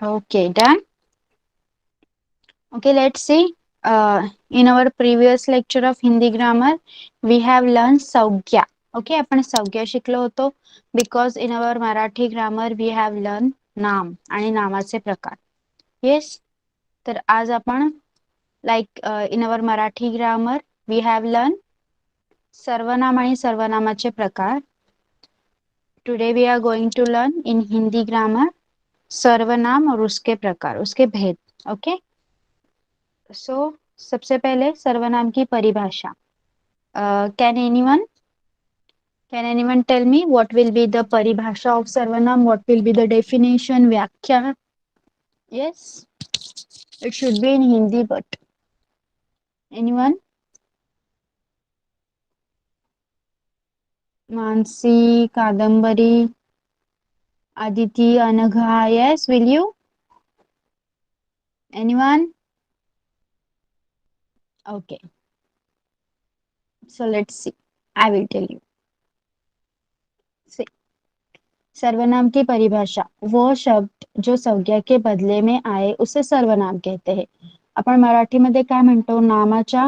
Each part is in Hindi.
Okay, done. Okay, let's see. In our previous lecture of Hindi grammar, we have learned Saugya. Okay, आपण संज्ञा शिकलो होतो because in our Marathi grammar we have learned नाम आणि नामाचे प्रकार. Yes, तर आज आपण in our Marathi grammar we have learned सर्वनाम आणि सर्वनामाचे प्रकार. Today we are going to learn in Hindi grammar सर्वनाम और उसके प्रकार, उसके भेद. Okay. सो सबसे पहले सर्वनाम की परिभाषा. Can anyone tell me what will be the परिभाषा ऑफ सर्वनाम, what will be the definition, व्याख्या? Yes, it should be in Hindi, but anyone? Mansi, Kadambari, Aditi, Anagha, yes, will you? Anyone? Okay, so let's see. I will tell you. सर्वनाम की परिभाषा, वो शब्द जो संज्ञा के बदले में आए उसे सर्वनाम कहते हैं. आपण मराठीमध्ये काय म्हणतो, नामाच्या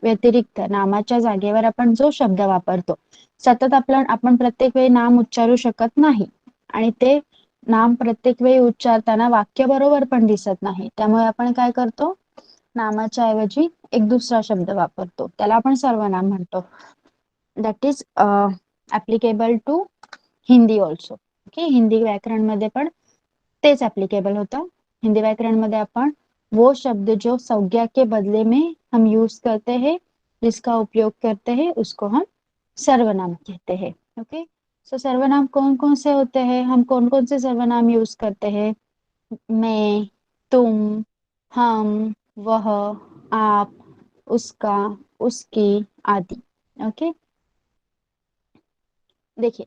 व्यतिरिक्त नामाच्या जागेवर आपण जो शब्द वापरतो, सतत आपण प्रत्येक वेळी नाम उच्चारू शकत नाही आणि ते नाम प्रत्येक वेळी उच्चारताना वाक्य बरोबर पण दिसत नाही. त्यामुळे आपण काय करतो, नामाच्या ऐवजी एक दुसरा शब्द वापरतो, त्याला आपण सर्वनाम म्हणतो. That is applicable to Hindi also. Okay, Hindi व्याकरण मध्ये पण तेच ऍप्लिकेबल होतं. हिंदी व्याकरण मध्ये आपण वो शब्द जो संज्ञा के बदले में हम यूज करते हैं, जिसका उपयोग करते हैं, उसको हम सर्वनाम कहते हैं. ओके, सो सर्वनाम कौन कौन से होते हैं, हम कौन कौन से सर्वनाम यूज करते हैं? मैं, तुम, हम, वह, आप, उसका, उसकी आदि. ओके, देखिए,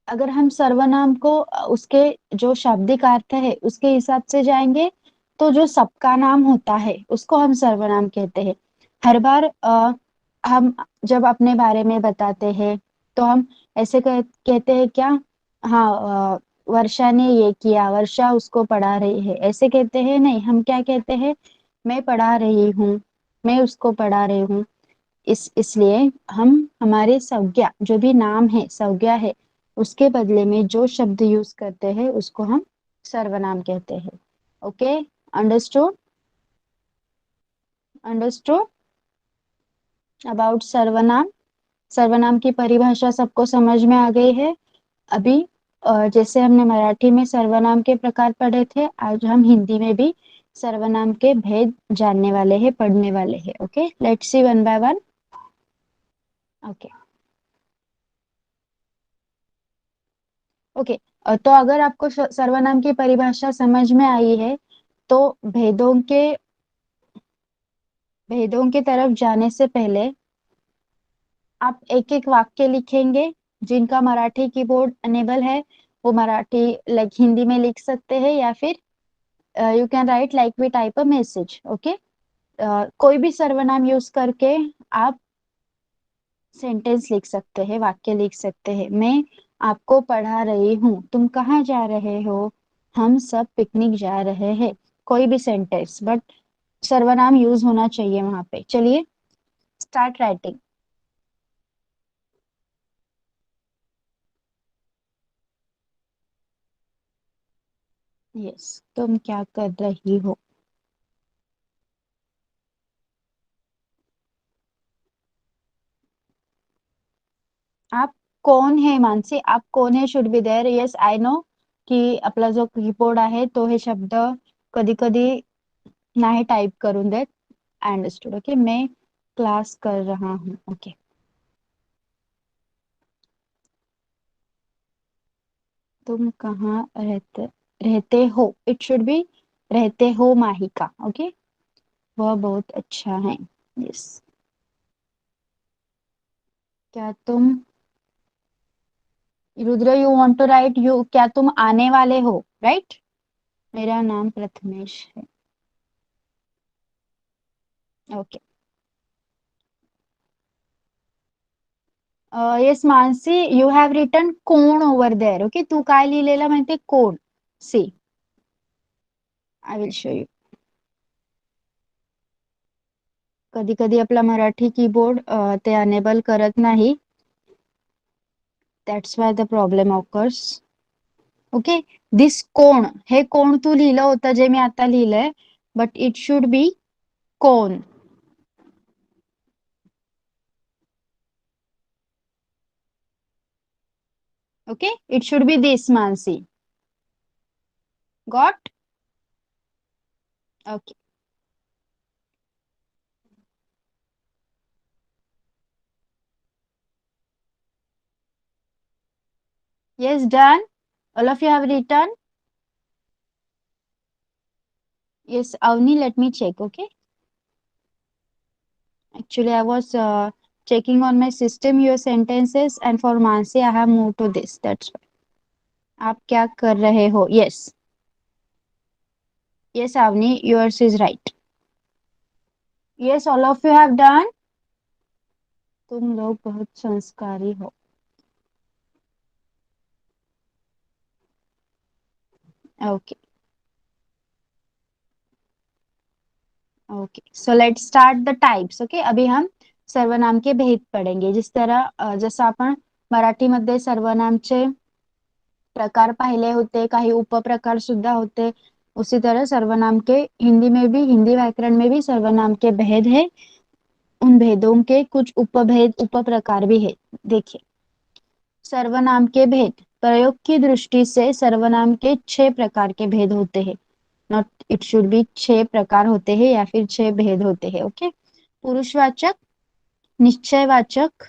अगर हम सर्वनाम को उसके जो शाब्दिक अर्थ है उसके हिसाब से जाएंगे तो जो सबका नाम होता है उसको हम सर्वनाम कहते हैं. हर बार हम जब अपने बारे में बताते हैं तो हम ऐसे कहते हैं क्या, हाँ, वर्षा ने ये किया, वर्षा उसको पढ़ा रही है, ऐसे कहते हैं नहीं. हम क्या कहते हैं, मैं पढ़ा रही हूँ, मैं उसको पढ़ा रही हूँ. इसलिए हम हमारे संज्ञा, जो भी नाम है, संज्ञा है, उसके बदले में जो शब्द यूज करते हैं उसको हम सर्वनाम कहते हैं. Okay, understood? अंडरस्टूड अबाउट सर्वनाम? सर्वनाम की परिभाषा सबको समझ में आ गई है. अभी जैसे हमने मराठी में सर्वनाम के प्रकार पढ़े थे, आज हम हिंदी में भी सर्वनाम के भेद जानने वाले हैं, पढ़ने वाले हैं. Okay, let's C one by one. Okay okay, तो अगर आपको सर्वनाम की परिभाषा समझ में आई है तो भेदों की तरफ जाने से पहले आप एक एक वाक्य लिखेंगे. जिनका मराठी कीबोर्ड अनेबल है वो मराठी हिंदी में लिख सकते हैं, या फिर you can write like we type a message. Okay, कोई भी सर्वनाम यूज करके आप सेंटेंस लिख सकते हैं, वाक्य लिख सकते हैं. मैं आपको पढ़ा रही हूँ, तुम कहाँ जा रहे हो, हम सब पिकनिक जा रहे हैं. कोई भी सेंटेंस, बट सर्वनाम यूज होना चाहिए वहां पे. चलिए, स्टार्ट राइटिंग. यस, तुम क्या कर रही हो. आप कोण है, मानसी, आप कोण है should be there. Yes, I know की आपला जो कीबोर्ड आहे तो हे शब्द कधी कधी नाही टाइप करून देत. I understood. ओके, मैं क्लास कर रहा हूँ. ओके, तुम कहाँ रहते हो. इट शुड बी रहते हो माहिका. ओके, वह बहुत अच्छा है. यस, क्या तुम, Rudra, you want to write, you, क्या तुम आने वाले हो, राइट? मेरा नाम प्रथमेश है. Okay, yes Mansi, you have written कोण ओव्हर देअर. ओके, तू काय लिहिलेलं माहितीये, कोण. See, I will show you. कधी कधी आपला मराठी कीबोर्ड ते अनेबल करत नाही. That's why the problem occurs. Okay. This कोण, हे कोण तू लिहिलं होतं जे मी आता लिहिलंय, बट इट शुड बी कोण. Okay, it should B this, Mansi. Got. Okay. Yes, done. All of you have written. Yes, Avni, let me check. Okay. Actually, I was checking on my system your sentences, and for Mansi, I have moved to this. That's why. आप क्या कर रहे हो? Yes. Yes, Avni, yours is right. Yes, all of you have done. तुम लोग बहुत संस्कारी हो. Okay. Okay. So let's start the types. Okay. अभी हम सर्वनाम के भेद पढ़ेंगे. जिस तरह जसं आपण मराठीमध्ये सर्वनामचे प्रकार पाहिले होते, काही उपप्रकार सुद्धा होते, उसी तरह सर्वनाम के हिंदी में भी, हिंदी व्याकरण में भी सर्वनाम के भेद है. उन भेदों के कुछ उपभेद उपप्रकार भी है. देखिए, सर्वनाम के भेद. प्रयोग की दृष्टि से सर्वनाम के 6 प्रकार के भेद होते हैं. नॉट इट शुड बी 6 प्रकार होते हैं या फिर 6 भेद होते हैं. ओके. पुरुषवाचक, निश्चयवाचक,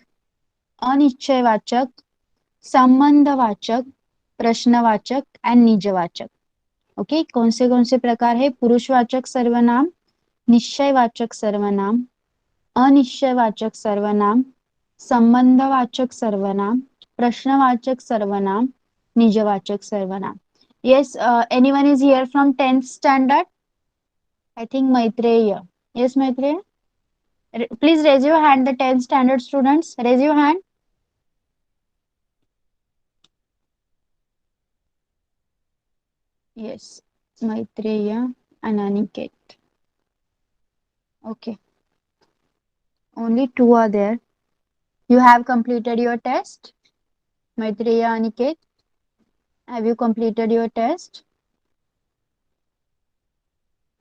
अनिश्चयवाचक, संबंधवाचक, प्रश्नवाचक एंड निजवाचक. ओके. कौन से प्रकार है? पुरुषवाचक सर्वनाम, निश्चयवाचक सर्वनाम, अनिश्चयवाचक सर्वनाम, संबंधवाचक सर्वनाम, प्रश्नवाचक सर्वनाम, निजवाचक सर्वनाम. Yes, anyone is here from 10th standard? I think Maitreya. Yes, Maitreya. Please raise your hand, the 10th standard students. Raise your hand. Yes, Maitreya and Aniket. Okay, only two are there. You have completed your test? Maitreya, Aniket, have you completed your test?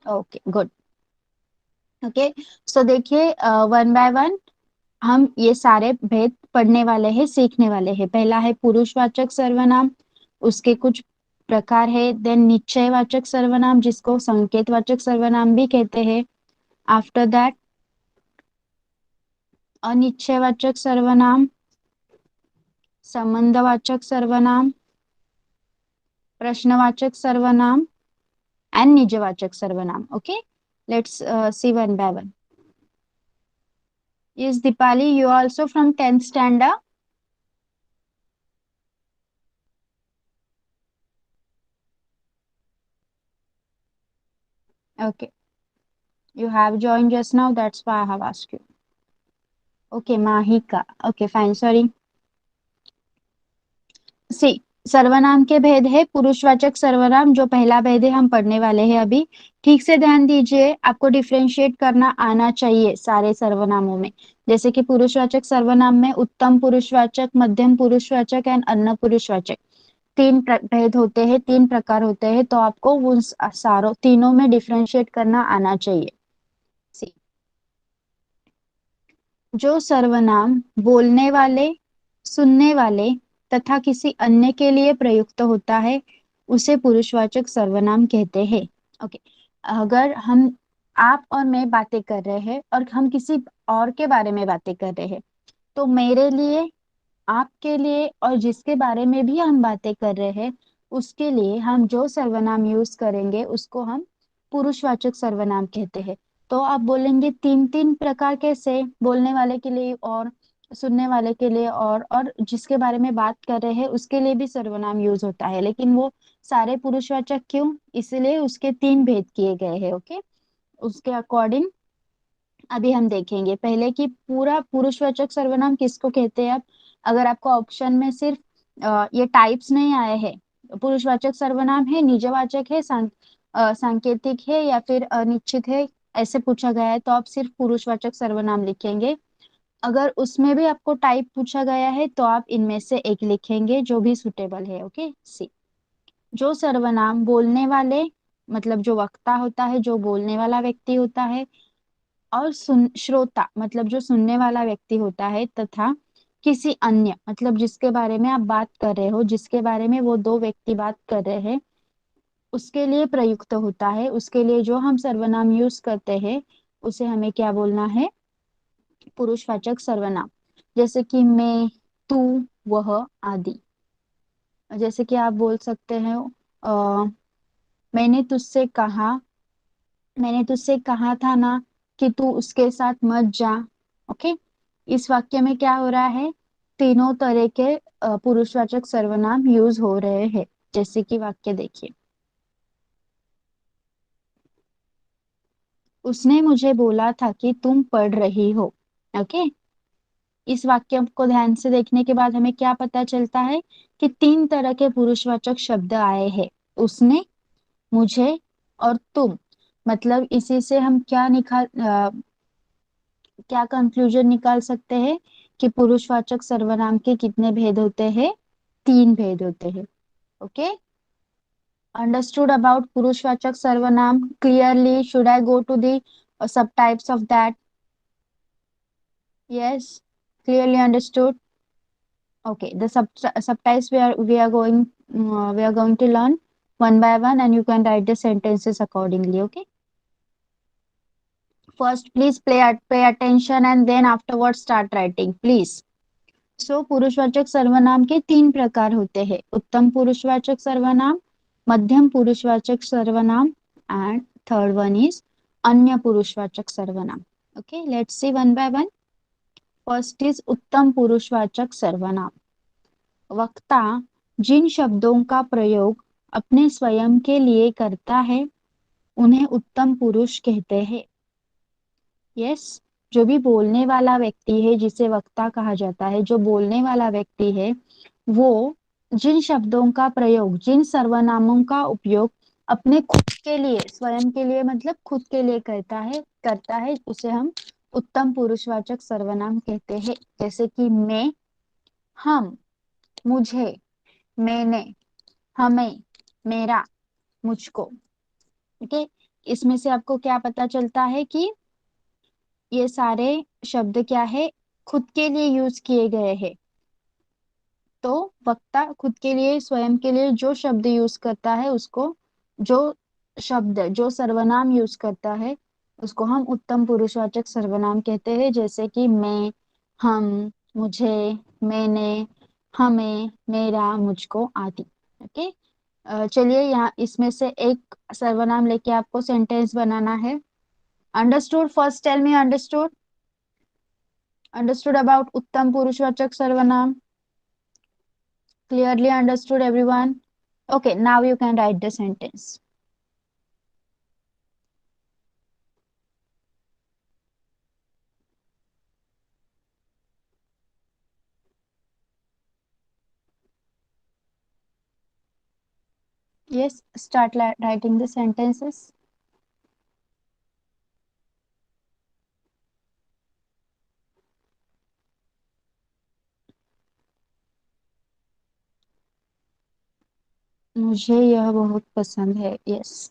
Okay, good. Okay, so देखिए वन बाय वन हम ये सारे भेद पढ़ने वाले हैं, सीखने वाले हैं. पहला है पुरुषवाचक सर्वनाम, उसके कुछ प्रकार है. देन निश्चयवाचक सर्वनाम, जिसको संकेतवाचक सर्वनाम भी कहते हैं. आफ्टर दैट अनिश्चयवाचक सर्वनाम, संबंधवाचक सर्वनाम, प्रश्नवाचक सर्वनाम एंड निजवाचक सर्वनाम. Okay, let's C one by one. Yes, Dipali, you are also from 10th standard? Okay. You have joined just now, that's why I have asked you. Okay, Mahika. Okay, fine, sorry. सी, सर्वनाम के भेद है. पुरुषवाचक सर्वनाम जो पहला भेद है हम पढ़ने वाले हैं अभी. ठीक से ध्यान दीजिए, आपको डिफरेंशिएट करना आना चाहिए सारे सर्वनामों में. जैसे कि पुरुषवाचक सर्वनाम में उत्तम पुरुषवाचक, मध्यम पुरुषवाचक एंड अन्य पुरुषवाचक, तीन भेद होते हैं, तीन प्रकार होते हैं. तो आपको उन सारों तीनों में डिफरेंशिएट करना आना चाहिए. सी, जो सर्वनाम बोलने वाले, सुनने वाले तथा किसी अन्य के लिए प्रयुक्त होता है उसे पुरुषवाचक सर्वनाम कहते हैं. ओके. अगर हम, आप और मैं बातें कर रहे हैं और हम किसी और के बारे में बातें कर रहे हैं, तो मेरे लिए, आपके लिए और जिसके बारे में भी हम बातें कर रहे हैं उसके लिए हम जो सर्वनाम यूज करेंगे उसको हम पुरुषवाचक सर्वनाम कहते हैं. तो आप बोलेंगे तीन तीन प्रकार कैसे? बोलने वाले के लिए और सुनने वाले के लिए और जिसके बारे में बात कर रहे हैं उसके लिए भी सर्वनाम यूज होता है, लेकिन वो सारे पुरुषवाचक क्यों? इसलिए उसके तीन भेद किए गए हैं. ओके, उसके अकॉर्डिंग अभी हम देखेंगे. पहले कि पूरा पुरुषवाचक सर्वनाम किसको कहते हैं. आप, अगर आपको ऑप्शन में सिर्फ ये टाइप्स नहीं आए हैं, पुरुषवाचक सर्वनाम है, निजवाचक है, सांकेतिक है या फिर अनिश्चित है, ऐसे पूछा गया है तो आप सिर्फ पुरुषवाचक सर्वनाम लिखेंगे। अगर उसमें भी आपको टाइप पूछा गया है तो आप इनमें से एक लिखेंगे जो भी सुटेबल है। ओके, सी। जो सर्वनाम बोलने वाले, मतलब जो वक्ता होता है, जो बोलने वाला व्यक्ति होता है, और श्रोता मतलब जो सुनने वाला व्यक्ति होता है, तथा किसी अन्य मतलब जिसके बारे में आप बात कर रहे हो, जिसके बारे में वो दो व्यक्ति बात कर रहे हैं, उसके लिए प्रयुक्त होता है, उसके लिए जो हम सर्वनाम यूज करते हैं उसे हमें क्या बोलना है? पुरुषवाचक सर्वनाम। जैसे कि मैं, तू, वह आदि। जैसे कि आप बोल सकते हैं मैंने तुझसे कहा, मैंने तुझसे कहा था ना कि तू उसके साथ मत जा। ओके, इस वाक्य में क्या हो रहा है? तीनों तरह के पुरुषवाचक सर्वनाम यूज हो रहे हैं। जैसे कि वाक्य देखिए, उसने मुझे बोला था कि तुम पढ़ रही हो। ओके, इस वाक्य को ध्यान से देखने के बाद हमें क्या पता चलता है कि तीन तरह के पुरुषवाचक शब्द आए हैं। उसने, मुझे और तुम। मतलब इसी से हम क्या कंक्लूजन निकाल सकते हैं कि पुरुषवाचक सर्वनाम के कितने भेद होते हैं? तीन भेद होते हैं। ओके, अंडरस्टूड अबाउट पुरुषवाचक सर्वनाम clearly? Should I go to the sub types of that? Yes, clearly understood. Okay, the subtypes we are going to learn one by one, and you can write the sentences accordingly. Okay. First, please pay attention, and then afterwards start writing, please. So, पुरुषवाचक सर्वनाम के तीन प्रकार होते हैं: उत्तम पुरुषवाचक सर्वनाम, मध्यम पुरुषवाचक सर्वनाम, and third one is अन्य पुरुषवाचक सर्वनाम. Okay, let's see one by one. First is उत्तम पुरुषवाचक सर्वनाम. वक्ता जिन शब्दों का प्रयोग अपने स्वयं के लिए करता है उन्हें उत्तम पुरुष कहते हैं। यस, जो भी बोलने वाला व्यक्ति है, जिसे वक्ता कहा जाता है, जो बोलने वाला व्यक्ति है, वो जिन शब्दों का प्रयोग, जिन सर्वनामों का उपयोग अपने खुद के लिए, स्वयं के लिए मतलब खुद के लिए करता है उसे हम उत्तम पुरुषवाचक सर्वनाम कहते हैं। जैसे कि मैं, हम, मुझे, मैंने, हमें, मेरा, मुझको। ओके, इसमें से आपको क्या पता चलता है कि ये सारे शब्द क्या है? खुद के लिए यूज किए गए हैं। तो वक्ता खुद के लिए, स्वयं के लिए जो शब्द यूज करता है उसको, जो शब्द, जो सर्वनाम यूज करता है उसको हम उत्तम पुरुषवाचक सर्वनाम कहते हैं। जैसे कि मैं, हम, मुझे, मैंने, हमें, मेरा, मुझको आदि। ओके, चलिए यहाँ इसमें से एक सर्वनाम लेके आपको सेंटेंस बनाना है। Understood? First tell me understood, understood about उत्तम पुरुषवाचक सर्वनाम? Clearly understood everyone? Okay, now you can write the sentence. Yes, start writing the sentences. मुझे यह बहुत पसंद है. यस,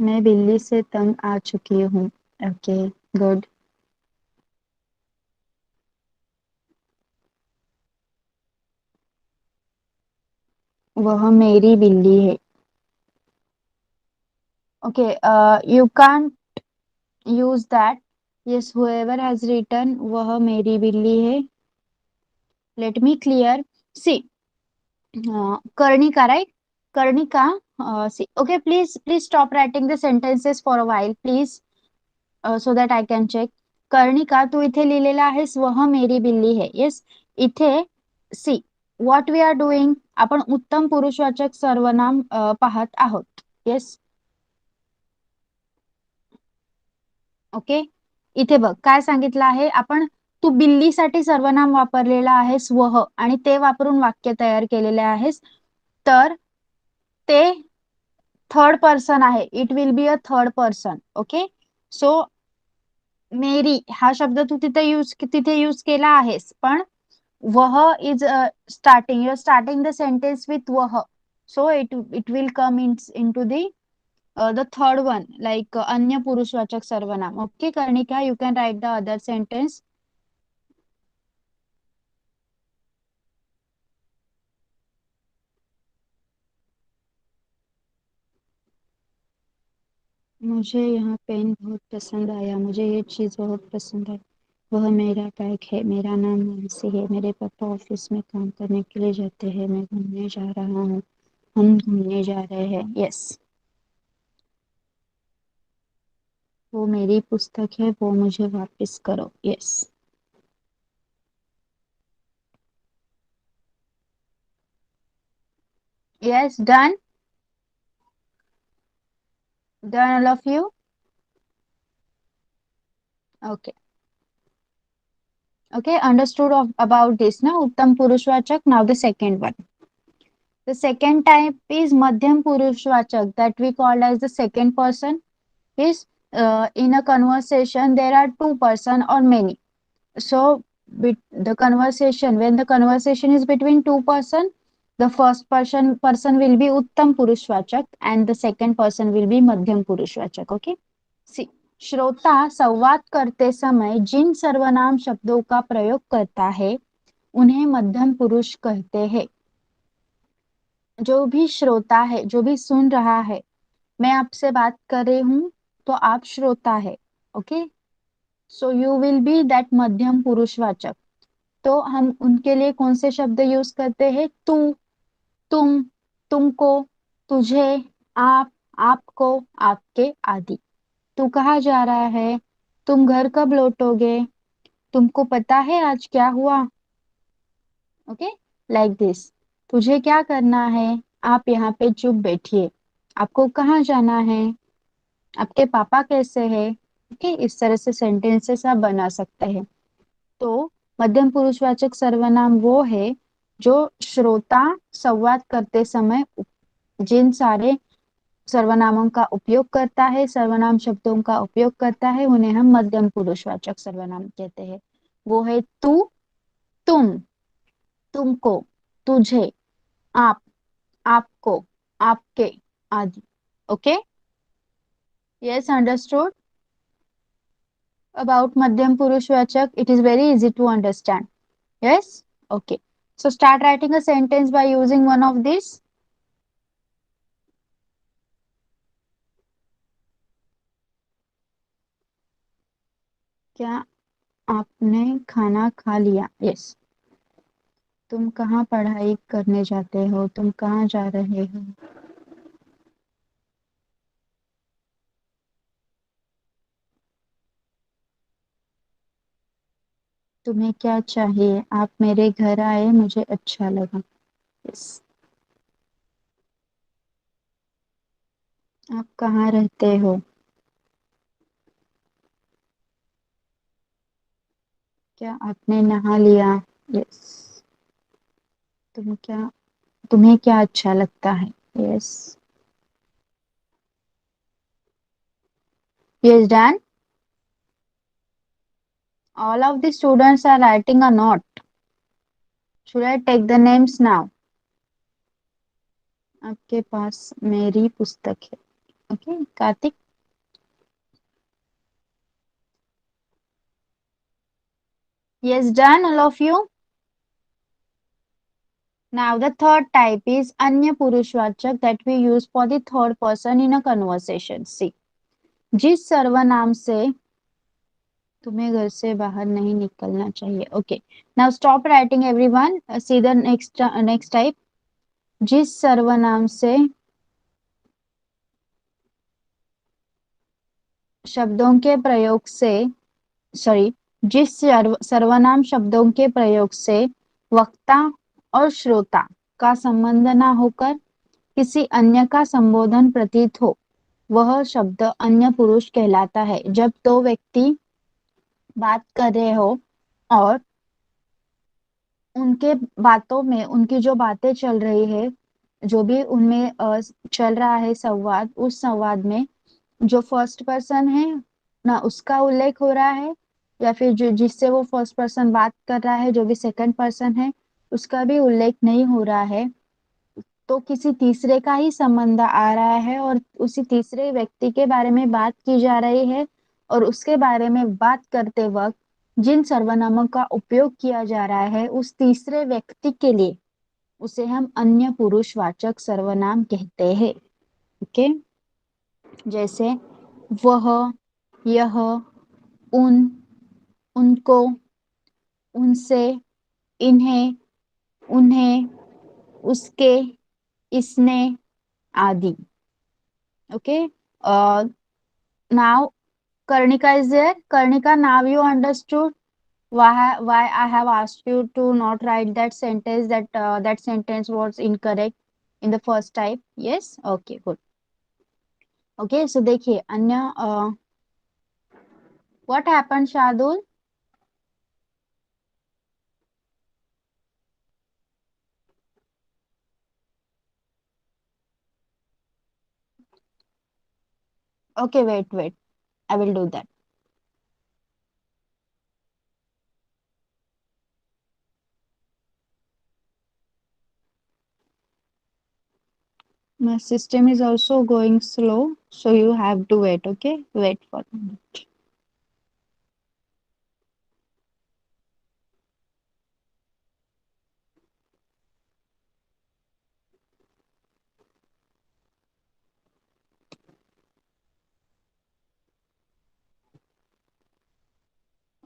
मैं बिल्ली से तंग आ चुकी हूँ. Okay, good. वह मेरी बिल्ली है. Okay, you can't use that. Yes, whoever has written वह मेरी बिल्ली है. Let me clear. See, Karnika, right? Karnika. See. Okay, please stop writing the sentences for a while, please, so that I can check. कर्णिका, तू इथे लिहिलेला आहेस वह मेरी बिल्ली है. येस, इथे see what we are doing, आपण उत्तम पुरुषवाचक सर्वनाम पाहत आहोत. Yes, okay. इथे बघ काय सांगितलं आहे आपण, तू बिल्लीसाठी सर्वनाम वापरलेलं आहेस वह आणि ते वापरून वाक्य तयार केलेले आहेस, तर ते थर्ड पर्सन आहे. It will be a third person. Okay. So मेरी हा शब्द तू तिथे यूज केला आहेस, पण वह is starting, you are starting the sentence with वह, so it will come into the third one, like अन्य पुरुषवाचक सर्वनाम. Okay, Karnika, you can write the other sentence. मुझे यहाँ पेन बहुत पसंद आया, मुझे ये चीज बहुत पसंद आई, वह मेरा बैग है, मेरा नाम नैन्सी है, मेरे पापा ऑफिस में काम करने के लिए जाते हैं, मैं घूमने जा रहा हूँ, हम घूमने जा रहे हैं. यस. वो मेरी पुस्तक है, वो मुझे वापस करो. Yes. Yes, done. Done, all of you. Okay. Okay, understood about this now. Uttam Purushvachak. Now the second one. The second type is Madhyam Purushvachak, that we call as the second person. Is in a conversation there are two person or many. So the conversation, when the conversation is between two person, the first person will be Uttam Purushvachak and the second person will be Madhyam Purushvachak. Okay. See, श्रोता संवाद करते समय जिन सर्वनाम शब्दों का प्रयोग करता है उन्हें मध्यम पुरुष कहते हैं. जो भी श्रोता है, जो भी सुन रहा है, मैं आपसे बात कर रही हूं तो आप श्रोता है. Okay. So you will be that मध्यम पुरुषवाचक. तो हम उनके लिए कौन से शब्द यूज करते हैं? तू, तुम, तुमको, तुझे, आप, आपको, आपके आदि. तू कहाँ जा रहा है? तुम घर कब लौटोगे? तुमको पता है आज क्या हुआ? Okay, like this. तुझे क्या करना है? आप यहाँ पे चुप बैठिए. आपको कहाँ जाना है? आपके पापा कैसे हैं? ओके, इस तरह से सेंटेंसेस आप बना सकते हैं. तो मध्यम पुरुषवाचक सर्वनाम वो है जो श्रोता संवाद करते समय जिन सारे सर्वनामों का उपयोग करता है, सर्वनाम शब्दों का उपयोग करता है, उन्हें हम मध्यम पुरुषवाचक सर्वनाम कहते हैं. वो है तू, तुम, तुमको, तुझे, आप, आपको, आपके आदि. Okay. Yes, understood about madhyam purushvachak? It is very easy to understand. Yes. Okay. So start writing a sentence by using one of these. क्या आपने खाना खा लिया? यस. तुम कहाँ पढ़ाई करने जाते हो? तुम कहाँ जा रहे हो? तुम्हें क्या चाहिए? आप मेरे घर आए, मुझे अच्छा लगा. यस. आप कहाँ रहते हो? क्या आपने नहा लिया? यस. तुम्हें क्या अच्छा लगता है? Yes. Yes, done. All of the students are writing a note. Should I take the names now? आपके पास मेरी पुस्तक है. Okay, Karthik. Yes, done, all of you. Now the third type is अन्य पुरुषवाचक, that we use for the third person in a conversation. See, जिस सर्वनाम से तुम्हें घर से बाहर नहीं निकलना चाहिए. Okay. Now stop writing, everyone. See the next type. जिस सर्वनाम से शब्दों के प्रयोग से सॉरी जिस सर्वनाम शब्दों के प्रयोग से वक्ता और श्रोता का संबंध ना होकर किसी अन्य का संबोधन प्रतीत हो, वह शब्द अन्य पुरुष कहलाता है. जब दो व्यक्ति बात कर रहे हो और उनके बातों में, उनकी जो बातें चल रही है, जो भी उनमें चल रहा है संवाद, उस संवाद में जो फर्स्ट पर्सन है ना, उसका उल्लेख हो रहा है, या फिर जो जिससे वो फर्स्ट पर्सन बात कर रहा है, जो भी सेकंड पर्सन है, उसका भी उल्लेख नहीं हो रहा है, तो किसी तीसरे का ही संबंध आ रहा है और उसी तीसरे व्यक्ति के बारे में बात की जा रही है। और उसके बारे में बात करते वक्त जिन सर्वनामों का उपयोग किया जा रहा है उस तीसरे व्यक्ति के लिए, उसे हम अन्य पुरुषवाचक सर्वनाम कहते हैं। ओके, जैसे वह, यह, उन, उनको, उनसे, इन्हें, उन्हें, उसके, इसने, आदि। Okay. Now Karnika is there. Karnika, now you understood why I have asked you to not write that sentence, that sentence was incorrect in the first type. Yes. Okay. Good. Okay. So देखिए अन्य what happened, Shadul? Okay. Wait. I will do that. My system is also going slow, so you have to wait. Okay. Wait for a minute.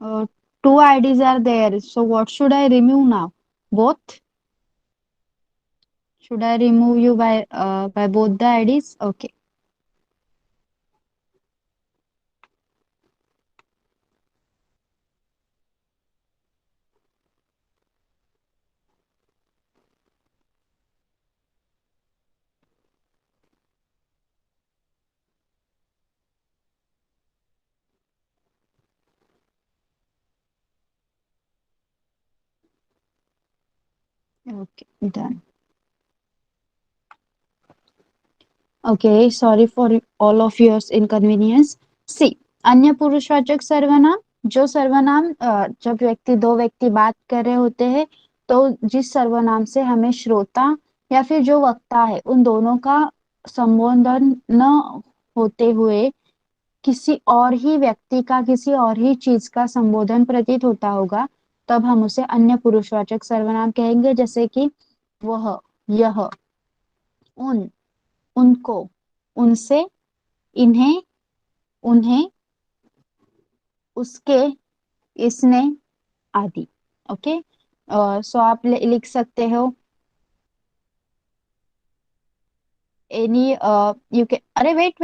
Uh, Two IDs are there. So what should I remove now? Both? Should I remove you by both the IDs? Okay. Okay, done. Okay, sorry for all of your inconvenience. See, अन्य पुरुषवाचक सर्वनाम, जो सर्वनाम जब दो व्यक्ति बात कर रहे होते हैं, तो जिस सर्वनाम से हमें श्रोता या फिर जो वक्ता है उन दोनों का संबोधन न होते हुए किसी और ही व्यक्ति का, किसी और ही चीज का संबोधन प्रतीत होता होगा, तब हम उसे अन्य पुरुषवाचक सर्वनाम कहेंगे। जैसे कि वह, यह, उन, उनको, उनसे, इन्हें, उन्हें, उसके, इसने, आदि। ओके। सो आप लिख सकते हो एनी, यू कैन, अरे wait,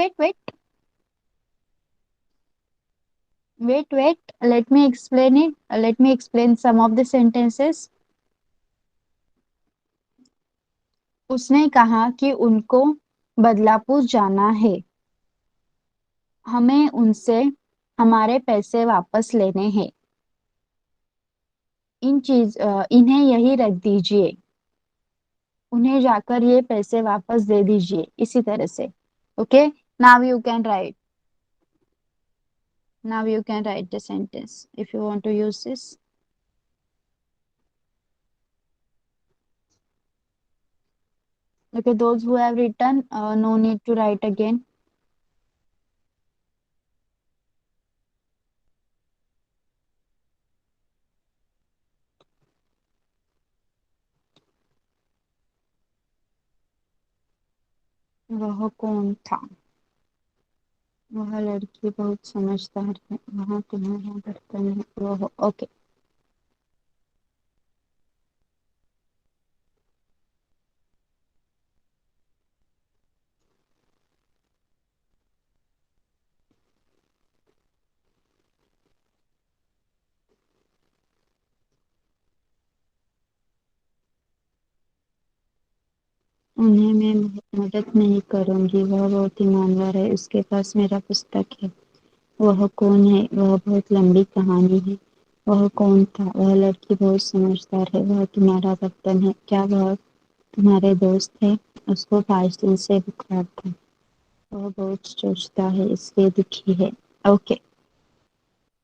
let me explain it, let me explain some of the sentences. उसने कहा कि उनको बदलापुर जाना है, हमें उनसे हमारे पैसे वापस लेने हैं, इन्हें यही रख दीजिए, उन्हें जाकर ये पैसे वापस दे दीजिए, इसी तरह से। Okay, now you can write, now you can write the sentence if you want to use this. Okay, those who have written, no need to write again. वह कौन था? वह लड़की बहुत समझदार है, वह तुम्हारा बर्तन है, वह। ओके। उन्हें मैं मदद नहीं करूंगी, वह बहुत ईमानदार है, उसके पास मेरा पुस्तक है। वह कौन है? वह बहुत लंबी कहानी है, वह कौन था? वह लड़की बहुत समझदार है। वह तुम्हारा बर्तन है। क्या वह तुम्हारे दोस्त है? उसको 5 दिन से बुखार था। वह बहुत सोचता है इसलिए दुखी है। Okay,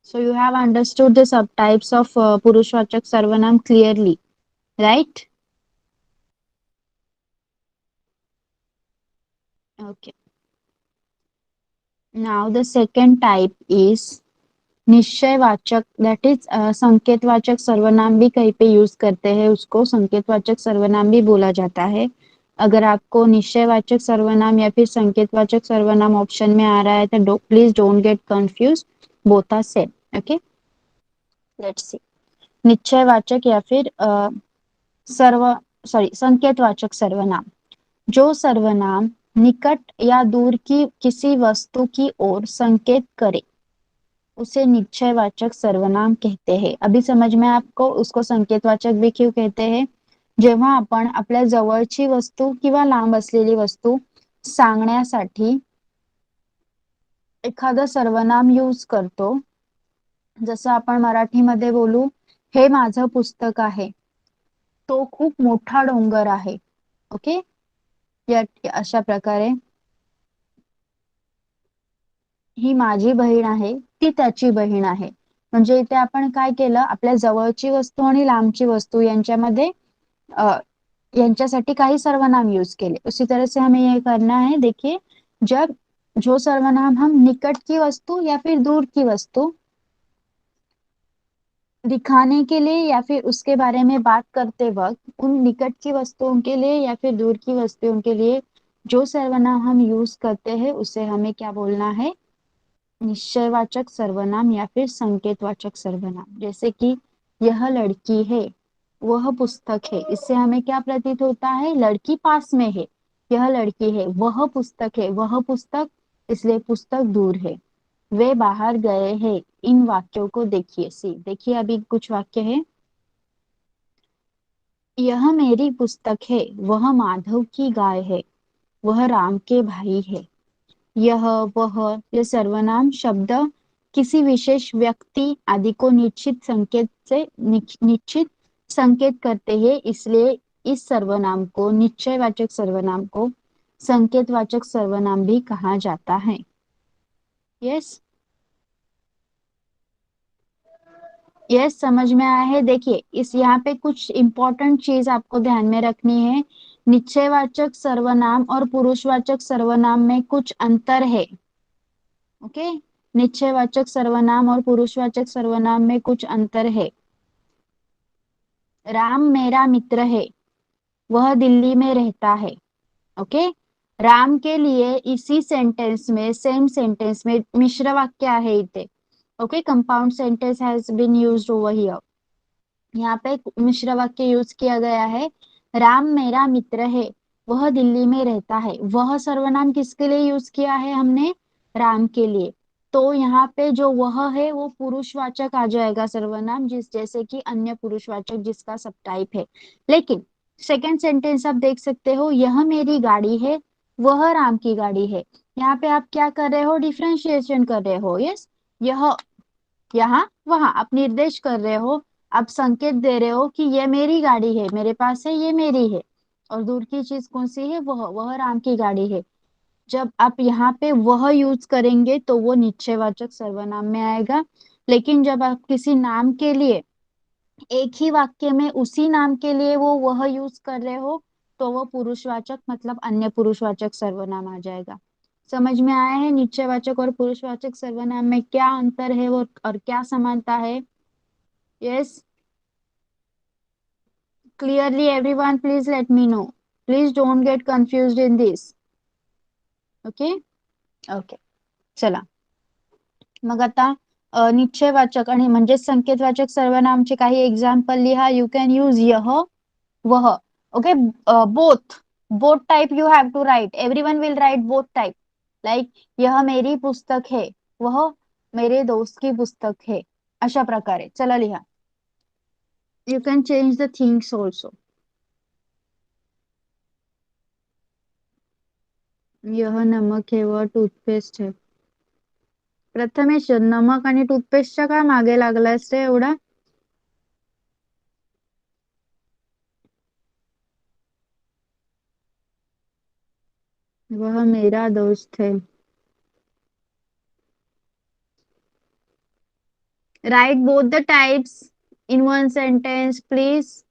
so you have understood the subtypes of purushvachak sarvanam clearly, right? Okay, now the second type is निश्चयवाचक, दैट इज संकेतवाचक सर्वनाम भी कहीं पे यूज करते हैं, उसको संकेतवाचक सर्वनाम भी बोला जाता है। अगर आपको निश्चयवाचक सर्वनाम या फिर संकेतवाचक सर्वनाम ऑप्शन में आ रहा है तो please don't get confuse, both are same. Okay, let's see. निश्चयवाचक या फिर सर्व सॉरी संकेतवाचक सर्वनाम, जो सर्वनाम निकट या दूर की किसी वस्तु की ओर संकेत करे उसे निश्चयवाचक सर्वनाम कहते हैं। अभी समझ में आपको उसको संकेतवाचक भी क्यों कहते हैं? जेव्हा आपण आपल्या जवळची वस्तू किंवा लांब असलेली वस्तू सांगण्यासाठी एखादं सर्वनाम यूज करतो, जसं आपण मराठीमध्ये बोलू, हे माझं पुस्तक आहे, तो खूप मोठा डोंगर आहे। ओके, या अशा प्रकारे ही माझी बहीण आहे, ती त्याची बहीण आहे। म्हणजे इथे आपण काय केलं, आपल्या जवळची वस्तू आणि लांबची वस्तू यांच्यामध्ये अ, यांच्यासाठी काही सर्वनाम यूज केले। उसी तरह से हमें ये करना है। देखिए, जब जो सर्वनाम हम निकट की वस्तु या फिर दूर की वस्तु दिखाने के लिए या फिर उसके बारे में बात करते वक्त उन निकट की वस्तुओं के लिए या फिर दूर की वस्तुओं के लिए जो सर्वनाम हम यूज करते हैं उसे हमें क्या बोलना है? निश्चयवाचक सर्वनाम या फिर संकेतवाचक सर्वनाम। जैसे कि यह लड़की है, वह पुस्तक है, इससे हमें क्या प्रतीत होता है? लड़की पास में है, यह लड़की है। वह पुस्तक है, वह पुस्तक, इसलिए पुस्तक दूर है। वे बाहर गए हैं, इन वाक्यों को देखिए। सी देखिए, अभी कुछ वाक्य है। यह मेरी पुस्तक है, वह माधव की गाय है, वह राम के भाई है। यह, वह, ये सर्वनाम शब्द किसी विशेष व्यक्ति आदि को निश्चित संकेत से निश्चित संकेत करते हैं, इसलिए इस सर्वनाम को, निश्चयवाचक सर्वनाम को संकेतवाचक सर्वनाम भी कहा जाता है। यस, यस, समझ में आया है। देखिए, इस यहाँ पे कुछ इंपॉर्टेंट चीज आपको ध्यान में रखनी है। निश्चयवाचक सर्वनाम और पुरुषवाचक सर्वनाम में कुछ अंतर है। ओके, निश्चयवाचक सर्वनाम और पुरुषवाचक सर्वनाम में कुछ अंतर है। राम मेरा मित्र है, वह दिल्ली में रहता है। ओके, राम के लिए इसी सेंटेंस में, सेम सेंटेंस में मिश्र वाक्य आहे इथे। Okay, compound sentence has been used over here. यहाँ पे मिश्र वाक्य यूज किया गया है। राम मेरा मित्र है, वह दिल्ली में रहता है। वह सर्वनाम किसके लिए यूज किया है हमने? राम के लिए। तो यहाँ पे जो वह है वो पुरुषवाचक आ जाएगा सर्वनाम, जिस जैसे कि अन्य पुरुषवाचक जिसका सब टाइप है। लेकिन सेकंड सेंटेंस आप देख सकते हो, यह मेरी गाड़ी है, वह राम की गाड़ी है। यहाँ पे आप क्या कर रहे हो? डिफ्रेंशिएशन कर रहे हो। यस, यह यहाँ वहां आप निर्देश कर रहे हो, आप संकेत दे रहे हो कि ये मेरी गाड़ी है, मेरे पास है, ये मेरी है। और दूर की चीज कौन सी है? वह राम की गाड़ी है। जब आप यहाँ पे वह यूज करेंगे तो वो निश्चयवाचक सर्वनाम में आएगा। लेकिन जब आप किसी नाम के लिए एक ही वाक्य में उसी नाम के लिए वो वह यूज कर रहे हो तो वो पुरुषवाचक मतलब अन्य पुरुषवाचक सर्वनाम आ जाएगा। समझ में आया है निश्चयवाचक और पुरुषवाचक सर्वनाम में क्या अंतर है और क्या समानता है? Yes, clearly everyone, please let me know. Please don't get confused in this. Okay, okay, चला। मग आता निश्चयवाचक आणि म्हणजे संकेतवाचक सर्वनामचे काही एक्झाम्पल लिहा। यू कॅन यूज यह, वह। Okay, both, both type you have to write. Everyone will write both type. Like, यह मेरी पुस्तक है, वह मेरे दोस्त की पुस्तक है। अशा प्रकारे चला लिहा। You can change the things also. यह नमक है, वह टूथपेस्ट है। प्रथमेश, नमक आणि टूथपेस्टच्या काय मागे लागलायस रे एवढा? वह मेरा दोस्त है। Right both the types in one sentence please.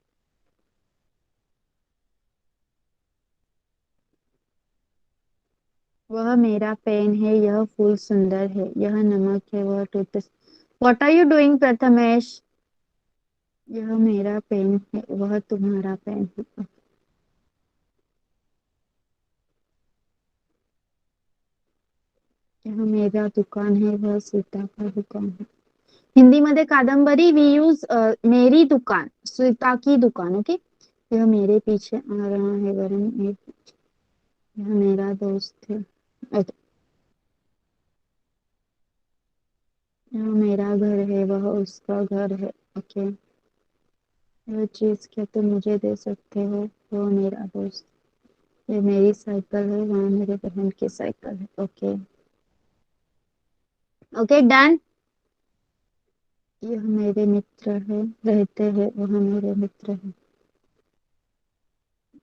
वह मेरा पेन है, यह फूल सुंदर है, यह नमक है, वह toothpaste. What are you doing Prathamesh? यह मेरा पेन है, वह तुम्हारा पेन है। यह मेरा दुकान है, वह सीता का दुकान है। हिंदी मध्ये कादंबरी वी यूज मेरी दुकान, सीता की दुकान। ओके, यह मेरे पीछे आ रहा है वरुण, यह मेरा दोस्त है। ओके, यह मेरा घर है, वह उसका घर है। ओके, यह चीज क्या तुम मुझे दे सकते हो, वह मेरा दोस्त। ये मेरी साइकिल है, वहाँ मेरे बहन की साइकिल है। ओके। Okay done. यह मेरे मित्र है, रहते हैं, वह मेरे मित्र है।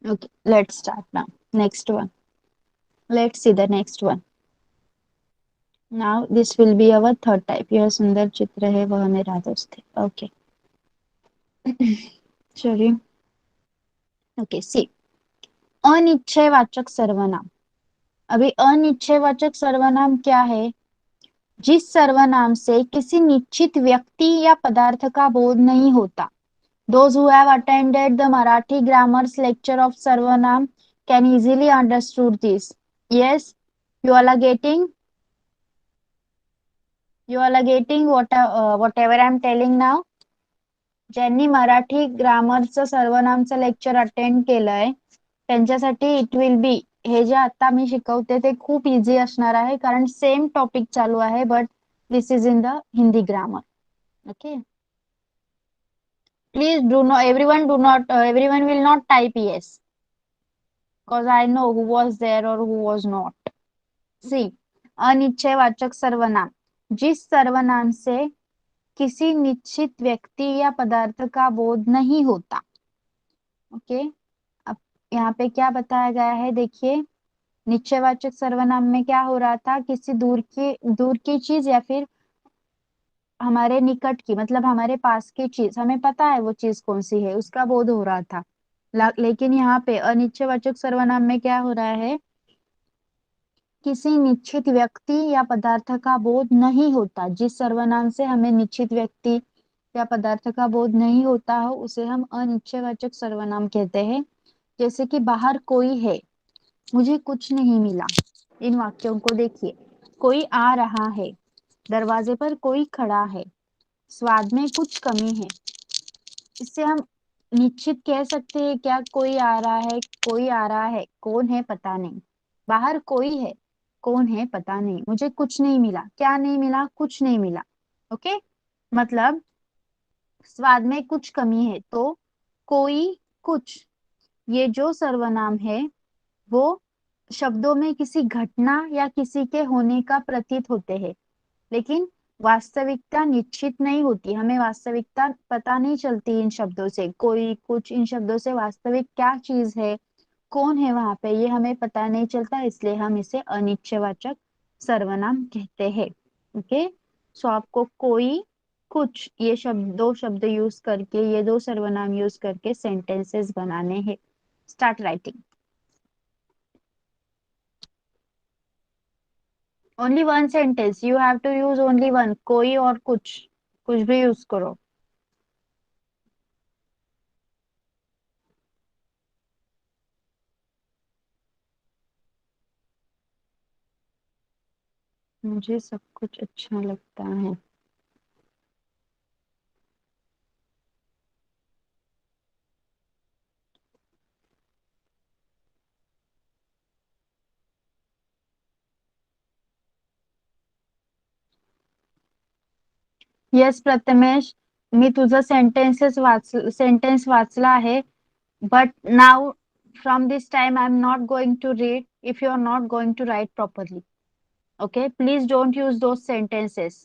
Okay, let's start now. Next one. Let's see the next one. Now this will be our third type. यह सुंदर चित्र है, वह मेरा दोस्त है। Okay. चलिए। Okay, see. अनिश्चयवाचक सर्वनाम। अभी अनिश्चयवाचक सर्वनाम क्या है? जिस सर्वनाम से किसी निश्चित व्यक्ति या पदार्थ का बोध नहीं होता। Those who have attended the Marathi grammar's lecture of sarvanam can easily understood this. Yes, you all are getting. You all are getting whatever I'm telling now. ज्यांनी मराठी ग्रामरचं सर्वनामचं लेक्चर अटेंड केलंय त्यांच्यासाठी इट विल बी, हे जे आता मी शिकवते ते खूप इझी असणार आहे, कारण सेम टॉपिक चालू आहे, but this is in the Hindi grammar. Okay, please do not, everyone do not, everyone will not type yes because I know who was there or who was not. सी, अनिश्चयवाचक सर्वनाम, जिस सर्वनाम से किसी निश्चित व्यक्ति या पदार्थ का बोध नहीं होता। ओके, अब यहाँ पे क्या बताया गया है देखिए। निश्चयवाचक सर्वनाम में क्या हो रहा था, किसी दूर की चीज या फिर हमारे निकट की, मतलब हमारे पास की चीज, हमें पता है वो चीज कौन सी है, उसका बोध हो रहा था। लेकिन यहाँ पे अनिश्चयवाचक सर्वनाम में क्या हो रहा है, किसी निश्चित व्यक्ति या पदार्थ का बोध नहीं होता। जिस सर्वनाम से हमें निश्चित व्यक्ति या पदार्थ का बोध नहीं होता हो उसे हम अनिश्चयवाचक सर्वनाम कहते हैं। जैसे कि बाहर कोई है, मुझे कुछ नहीं मिला। इन वाक्यों को देखिए। कोई आ रहा है, दरवाजे पर कोई खड़ा है, स्वाद में कुछ कमी है। इससे हम निश्चित कह सकते हैं क्या, कोई आ रहा है, कोई आ रहा है, कौन है पता नहीं। बाहर कोई है, कौन है पता नहीं। मुझे कुछ नहीं मिला, क्या नहीं मिला, कुछ नहीं मिला। ओके, मतलब स्वाद में कुछ कमी है, तो कोई, कुछ, ये जो सर्वनाम है वो शब्दों में किसी घटना या किसी के होने का प्रतीत होते हैं, लेकिन वास्तविकता निश्चित नहीं होती। हमें वास्तविकता पता नहीं चलती इन शब्दों से। कोई, कुछ, इन शब्दों से वास्तविक क्या चीज है, कौन है वहां पे, ये हमें पता नहीं चलता, इसलिए हम इसे अनिश्चयवाचक सर्वनाम कहते हैं। ओके, सो आपको कोई, कुछ, ये शब्द, दो शब्द यूज करके, ये दो सर्वनाम यूज करके सेंटेंसेस बनाने हैं। Start writing. Only one sentence, you have to use only one, कोई और कुछ, कुछ भी यूज करो। मुझे सब कुछ अच्छा लगता है। येस प्रथमेश, मी तुझं सेंटेन्स वाचला आहे, but now from this time I am not going to read if you are not going to write properly. Okay, please don't use those sentences.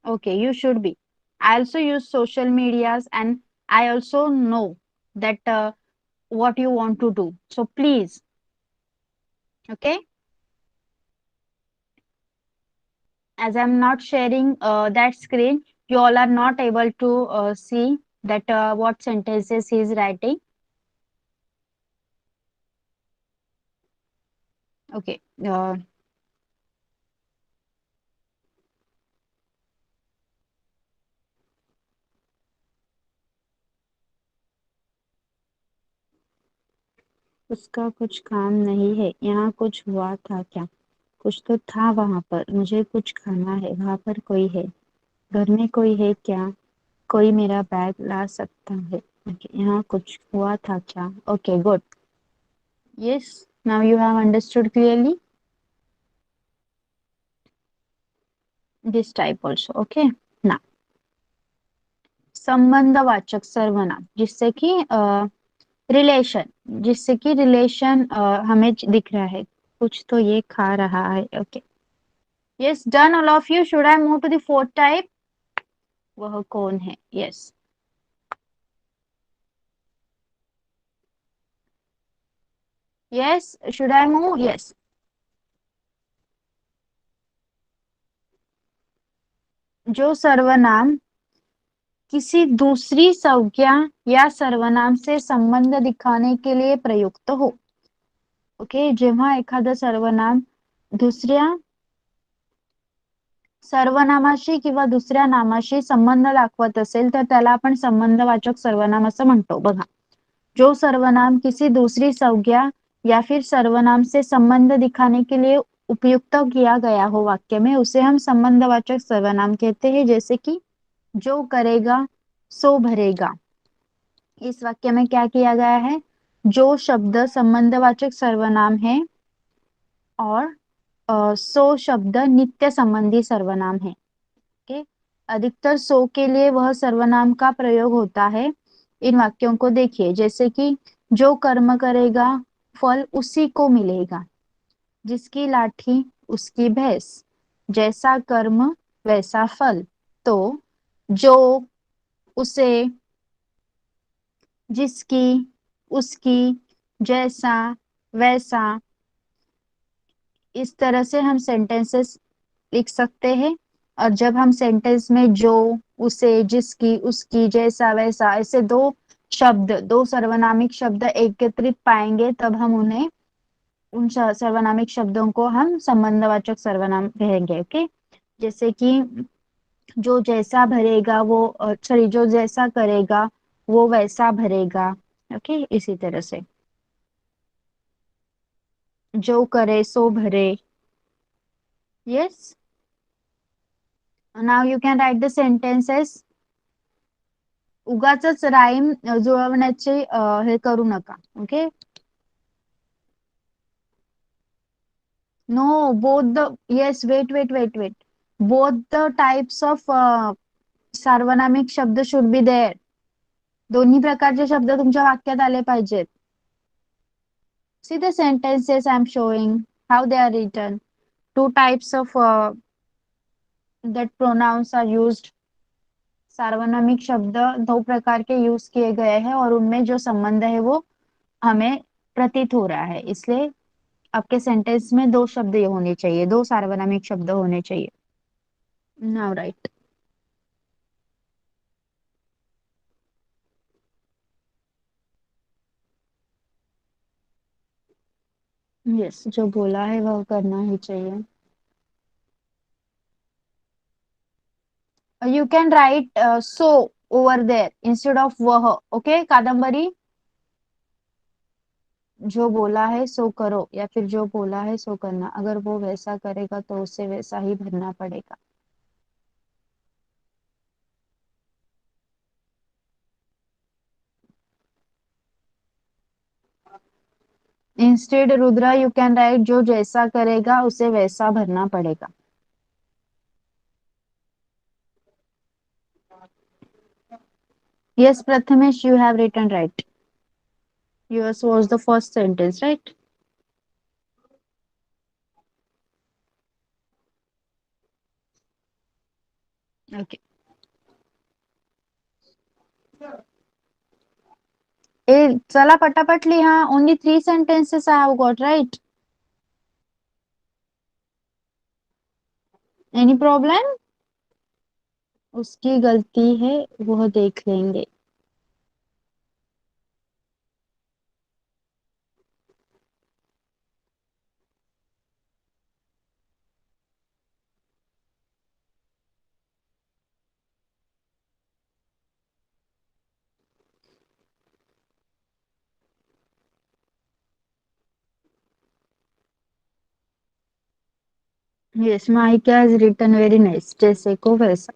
Okay, you should be. I also use social medias and I also know that what you want to do. So please, okay? As I'm not sharing that screen, you all are not able to see that what sentences he is writing. Okay. उसका कुछ काम नहीं है, यहाँ कुछ हुआ था क्या? कुछ तो था वहां पर, मुझे कुछ खाना है, वहां पर कोई है, घर में कोई है क्या? कोई मेरा बैग ला सकता है? Okay, यहाँ कुछ हुआ था क्या? Okay, good. Yes, now you have understood clearly this type also. Okay. Now, संबंधवाचक सर्वनाम जिससे कि रिलेशन, जिससे कि रिलेशन हमें दिख रहा है, कुछ तो ये खा रहा है. Okay. Yes, done all of you. Should I move to the fourth type? वह कौन है? Yes. Yes, should I move? Yes. जो सर्वनाम किसी दूसरी संज्ञा या सर्वनाम से संबंध दिखाने के लिए प्रयुक्त हो. ओके. जेव्हा एखादं सर्वनाम दुसऱ्या सर्वनामाशी किंवा दुसऱ्या नामाशी संबंध दाखवत असेल तर त्याला आपण संबंधवाचक सर्वनाम असं म्हणतो. बघा, जो सर्वनाम किसी दूसरी संज्ञा या फिर सर्वनाम से संबंध दिखाने के लिए उपयुक्त किया गया हो वाक्य में, उसे हम संबंधवाचक सर्वनाम कहते हैं. जैसे कि जो करेगा सो भरेगा. इस वाक्य में क्या किया गया है? जो शब्द संबंधवाचक सर्वनाम है और सो शब्द नित्य संबंधी सर्वनाम है. ओके. अधिकतर सो के लिए वह सर्वनाम का प्रयोग होता है. इन वाक्यों को देखिए, जैसे कि जो कर्म करेगा फल उसी को मिलेगा, जिसकी लाठी उसकी भैंस, जैसा कर्म वैसा फल. तो जो, उसे, जिसकी, उसकी, जैसा, वैसा, इस तरह से हम सेंटेंसेस लिख सकते हैं. और जब हम सेंटेंस में जो, उसे, जिसकी, उसकी, जैसा, वैसा, ऐसे दो शब्द, दो सर्वनामिक शब्द एकत्रित पाएंगे, तब हम उन्हें, उन सर्वनामिक शब्दों को हम संबंधवाचक सर्वनाम कहेंगे. ओके. जैसे कि जो जैसा भरेगा वो, सॉरी, जो जैसा करेगा वो वैसा भरेगा. ओके. इसी तरह से जो करे सो भरे. Yes. Now you can write the sentences. उगाचच राईम जुळवण्याचे हे करू नका. Okay. No, both the, yes, wait. Both the types of सार्वनामिक शब्द शुड बी देअर. दोन्ही प्रकारचे शब्द तुमच्या वाक्यात आले पाहिजेत. See the sentences I am showing how they are written. Two types of that pronouns are used. सार्वनामिक शब्द दो प्रकार के यूज किए गए हैं और उनमें जो संबंध है वो हमें प्रतीत हो रहा है. इसलिए आपके सेंटेंस में दो शब्द ये होने चाहिए, दो सार्वनामिक शब्द होने चाहिए. Now right. यस, जो बोला है वह करना ही चाहिए. You can write so over there instead of वह. ओके कादम्बरी. जो बोला है सो करो या फिर जो बोला है सो करना. अगर वो वैसा करेगा तो उसे वैसा ही भरना पड़ेगा. Instead Rudra you can write जो जैसा करेगा उसे वैसा भरना पड़ेगा. Yes Prathamesh, you have written right. Yours was the first sentence, right? Okay. ए चला पटापट लिहा. Only 3 sentences I have got, right? Any problem? उसकी गलती है, वह देख लेंगे. Yes, Maika has written very nice. जैसे को वैसा.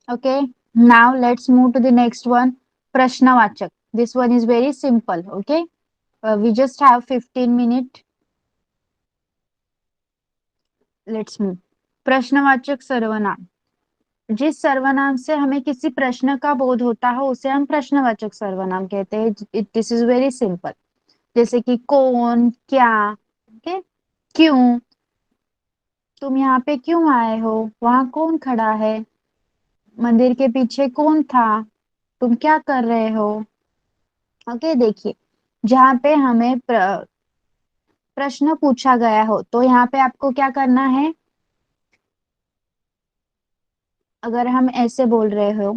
Okay. Now let's move to the next one. प्रश्नवाचक. This one is very simple. Okay. We just have 15 minutes. Let's move. प्रश्नवाचक सर्वनाम. जिस सर्वनाम से हमें किसी प्रश्न का बोध होता है उसे हम प्रश्नवाचक सर्वनाम कहते हैं. This is very simple. जैसे कि कौन, क्या, okay? क्यों, तुम यहाँ पे क्यों आए हो, वहां कौन खड़ा है, मंदिर के पीछे कौन था, तुम क्या कर रहे हो. ओके. देखिए, जहाँ पे हमें प्रश्न पूछा गया हो तो यहाँ पे आपको क्या करना है. अगर हम ऐसे बोल रहे हो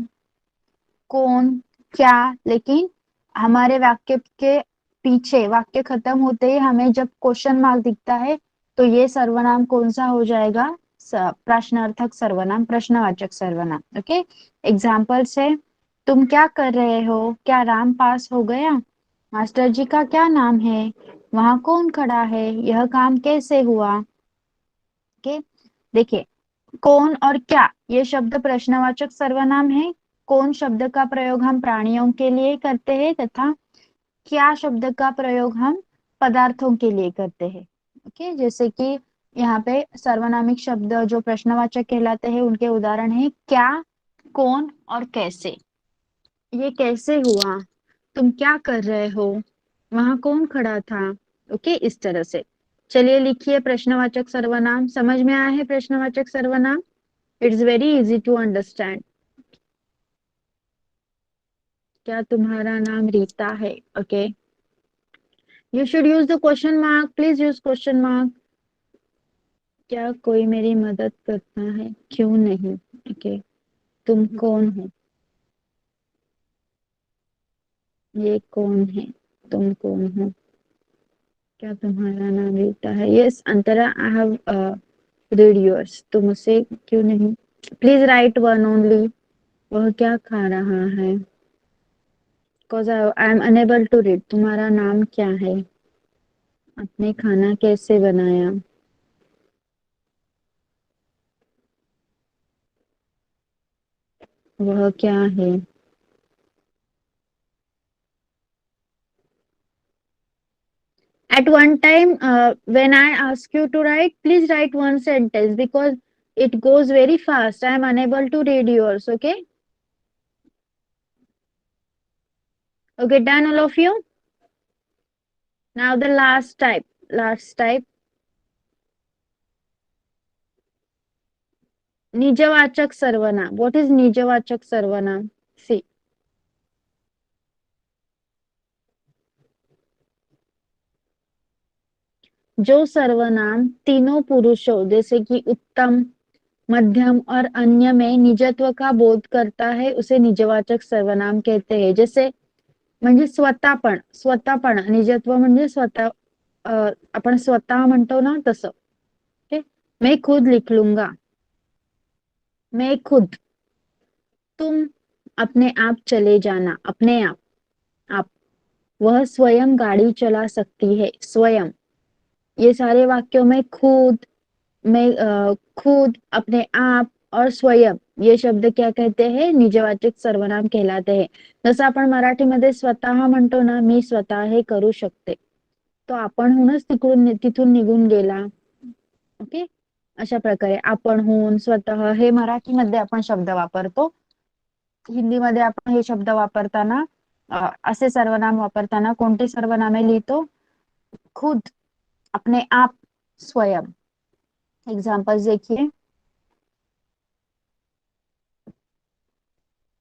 कौन, क्या, लेकिन हमारे वाक्य के पीछे वाक्य खत्म होते ही हमें जब क्वेश्चन मार्क दिखता है तो ये सर्वनाम कौन सा हो जाएगा. प्रश्नार्थक सर्वनाम, प्रश्नवाचक सर्वनाम. ओके. एग्जाम्पल्स है. तुम क्या कर रहे हो, क्या राम पास हो गया, मास्टर जी का क्या नाम है, वहां कौन खड़ा है, यह काम कैसे हुआ. ओके. देखिए, कौन और क्या ये शब्द प्रश्नवाचक सर्वनाम है. कौन शब्द का प्रयोग हम प्राणियों के लिए करते हैं तथा क्या शब्द का प्रयोग हम पदार्थों के लिए करते हैं. ओके. जैसे कि यहाँ पे सर्वनामिक शब्द जो प्रश्नवाचक कहलाते हैं उनके उदाहरण है क्या, कौन और कैसे. ये कैसे हुआ, तुम क्या कर रहे हो, वहां कौन खड़ा था. ओके. इस तरह से. चलिए लिखिए प्रश्नवाचक सर्वनाम. समझ में आया है प्रश्नवाचक सर्वनाम. It's very easy to understand. क्या तुम्हारा नाम रीता है. Okay. You should use the question mark. Please use question mark. क्या कोई मेरी मदद करता है, क्यों नहीं. ओके. तुम कौन हो, ये कौन है, तुम कौन हो. क्या तुम्हारा नाम रीता है. Yes Antara, I have read yours. तुम उसे क्यों नहीं. Please write one only. वह क्या खा रहा है. Because I am unable to read. तुम्हारा नाम क्या है. आपने खाना कैसे बनाया. वह क्या है. At one time, when I ask you to write, please write one sentence because it goes very fast. I am unable to read yours. Okay. Okay, done all of you. Now the last type. Last type. निजवाचक सर्वनाम. What is निजवाचक सर्वनाम? See. जो सर्वनाम तीनों पुरुषों जैसे कि उत्तम, मध्यम और अन्य में निजत्व का बोध करता है उसे निजवाचक सर्वनाम कहते हैं. जैसे म्हणजे स्वतःपण. स्वतःपण निजत्व म्हणजे स्वतः. आपण स्वतः म्हणतो ना तसं. ओके. मैं खुद लिख लूंगा. मैं खुद. तुम अपने आप चले जाना. अपने आप. आप. वह स्वयं गाड़ी चला सकती है. स्वयं. ये सारे वाक्यों में खुद, मैं खुद, अपने आप और स्वयं ये शब्द क्या कहते हैं, निजवाचक सर्वनाम कहलाते हैं. जसं आपण मराठीमध्ये स्वतः म्हणतो ना, मी स्वतः हे करू शकते. तो आपणहूनच तिथून निघून गेला. ओके. अशा प्रकारे आपणहून, स्वतः हे मराठीमध्ये आपण शब्द वापरतो. हिंदीमध्ये आपण हे शब्द वापरताना असे सर्वनाम वापरताना कोणते सर्वनामे लिहितो. खुद, अपने आप, स्वयं. एग्जाम्पल्स देखिए.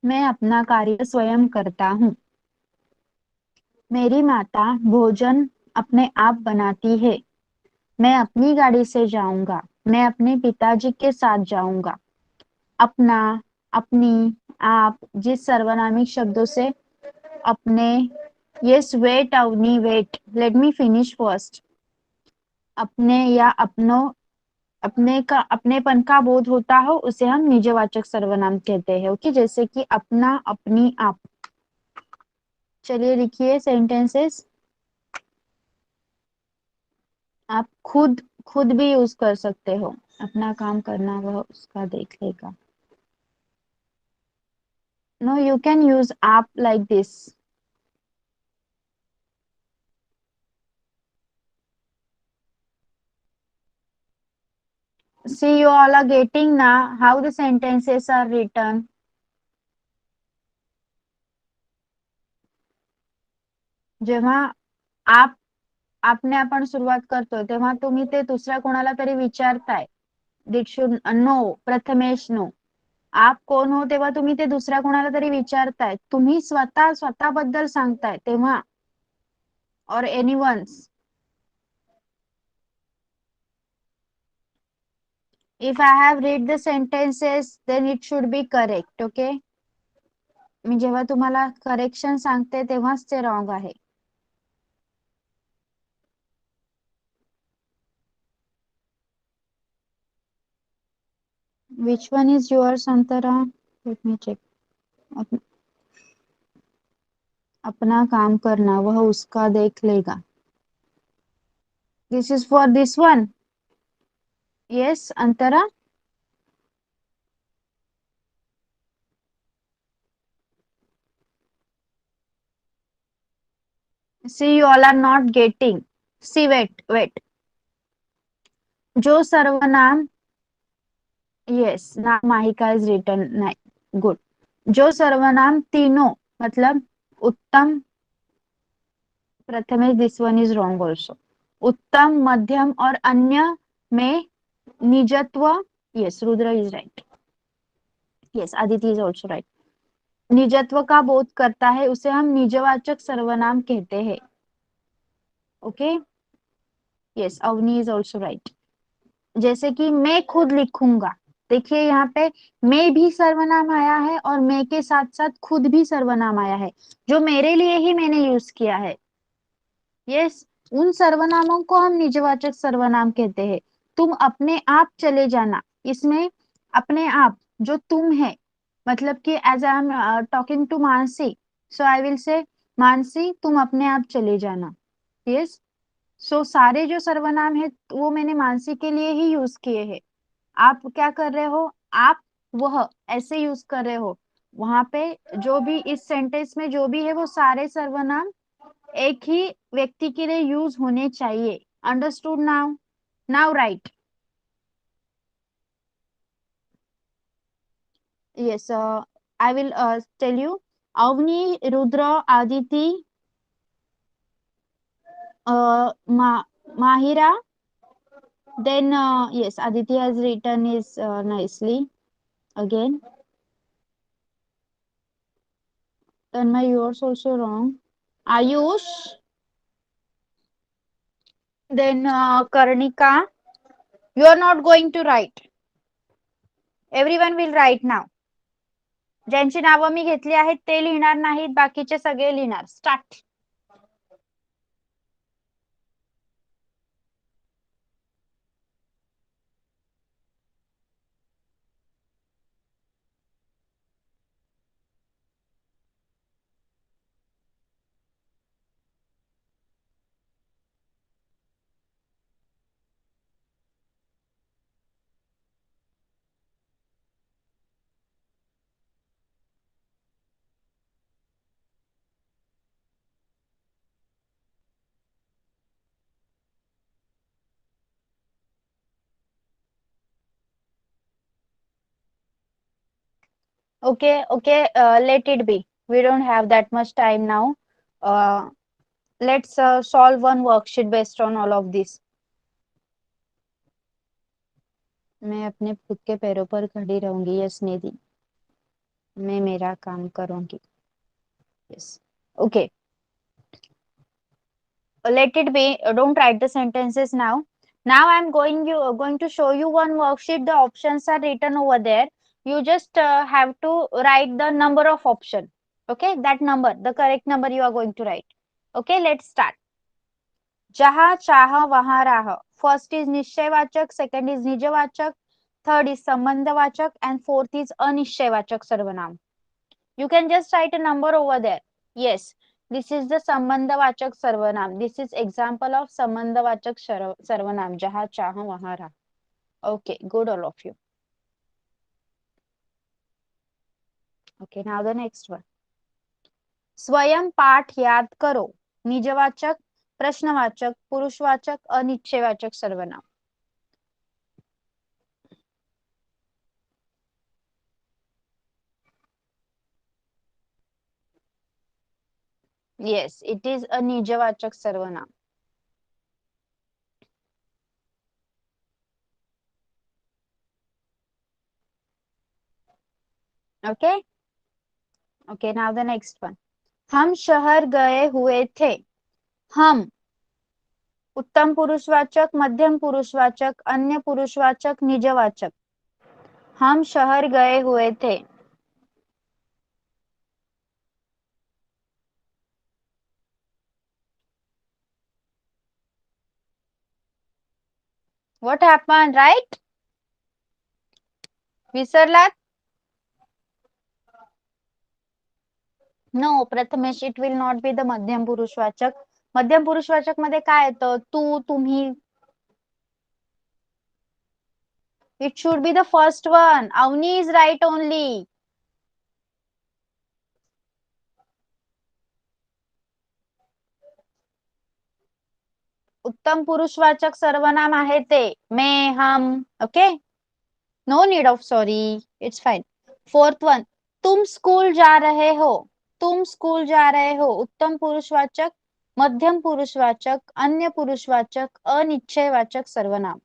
मैं अपना कार्य स्वयं करता हूँ। मेरी माता भोजन अपने आप बनाती है। मैं अपनी गाड़ी से जाऊंगा। मैं अपने पिताजी के साथ जाऊंगा। अपना, अपनी, आप जिस सर्वनामिक शब्दों से अपने, yes wait Avni wait, let me finish first. अपने या अपनों, अपने का अपनेपन का बोध होता हो उसे हम निजवाचक सर्वनाम कहते हैं। ओके, जैसे कि अपना, अपनी, आप। चलिए लिखिए सेंटेंसेस। आप खुद, खुद भी यूज कर सकते हो। अपना काम करना वह उसका देख लेगा। नो, यू कैन यूज आप like this. See, you all are getting now how the sentences are written. जेव्हा आप, आपने आपण सुरुवात करतोय तेव्हा तुम्ही ते दुसऱ्या कोणाला तरी विचारताय. दीट शुड नो, प्रथमेश नो. आप कोण हो तेव्हा तुम्ही ते दुसऱ्या कोणाला तरी विचारताय. तुम्ही स्वतः स्वतःबद्दल सांगताय तेव्हा, और anyone's. If I have read the sentences, then it should be correct. Okay. मी जेव्हा तुम्हाला करेक्शन सांगते तेव्हाच ते रॉंग आहे. Which one is yours, Antara? Let me check. Up, अपना काम करना वह उसका देख लेगा. This is for this one. Yes, Antara. See, you all are not getting. See, wait, wait. जो सर्वनाम, yes, नाम माहिका is written. नहीं, good. जो सर्वनाम तीनों, मतलब उत्तम, Prathamesh, this one is wrong also. उत्तम, मध्यम और अन्य में निजत्व, yes, Rudra is right. Yes, Aditi is also right. निजत्व का बोध करता है उसे हम निजवाचक सर्वनाम कहते हैं. Okay, yes, Avni is also right. जैसे कि मैं खुद लिखूंगा. देखिए यहाँ पे मैं भी सर्वनाम आया है और मैं के साथ साथ खुद भी सर्वनाम आया है, जो मेरे लिए ही मैंने यूज किया है. यस, उन सर्वनामों को हम निजवाचक सर्वनाम कहते हैं. तुम अपने आप चले जाना, इसमें अपने आप जो तुम है, मतलब कि as I am talking to Mansi, so I will say Mansi तुम अपने आप चले जाना. यस, सो सारे जो सर्वनाम है वो मैंने मानसी के लिए ही यूज किए हैं. आप क्या कर रहे हो, आप, वह ऐसे यूज कर रहे हो. वहां पे जो भी इस सेंटेंस में जो भी है वो सारे सर्वनाम एक ही व्यक्ति के लिए यूज होने चाहिए. Understood now? Now right. Yes, I will tell you. Avni, Rudra, Aditi, Mahira. Then, yes, Aditi has written is nicely again. Then my yours also wrong. Ayush. Then Karnika. You are not going to write. Everyone will write now. ज्यांची नावं मी घेतली आहेत ते लिहिणार नाहीत, बाकीचे सगळे लिहिणार. Start. Okay, okay, let it be. We don't have that much time now. Let's solve one worksheet based on all of this. मैं अपने खुद के पैरों पर खड़ी रहूंगी. यस निधि. मैं मेरा काम करूंगी. Yes. Okay. Let it be. Don't write the sentences now. Now I'm going to show you one worksheet. The options are written over there. You just have to write the number of option. Okay, that number, the correct number you are going to write. Okay, let's start. जहाँ चाह वहाँ राह. First is निश्चयवाचक, second is निजवाचक, third is संबंधवाचक, and fourth is अनिश्चयवाचक सर्वनाम. You can just write a number over there. Yes, this is the संबंधवाचक सर्वनाम. This is example of संबंधवाचक सर्वनाम. जहाँ चाह वहाँ राह. Okay, good all of you. Okay, now the next one. स्वयं पाठ याद करो. निजवाचक, प्रश्नवाचक, पुरुषवाचक, अनिश्चयवाचक सर्वनाम. Yes, it is a निजवाचक सर्वनाम. Okay. Okay, now the next one. हम शहर गए हुए थे. हम उत्तम पुरुषवाचक, मध्यम पुरुषवाचक, अन्य पुरुषवाचक, निजवाचक. हम शहर गए हुए थे. What happened, right? विसरलात? No, Prathamesh it will not be the मध्यम पुरुषवाचक. मध्यम पुरुषवाचक मध्ये काय येतं? तू, तुम्ही. It should be the first one. Avni is right only. उत्तम पुरुषवाचक सर्वनाम आहे ते. मैं, हम. Okay, no need of sorry. It's fine. Fourth one. तुम स्कूल जा रहे हो. तुम स्कूल जा रहे हो. उत्तम पुरुषवाचक, मध्यम पुरुषवाचक, अन्य पुरुषवाचक, अनिश्चयवाचक सर्वनाम.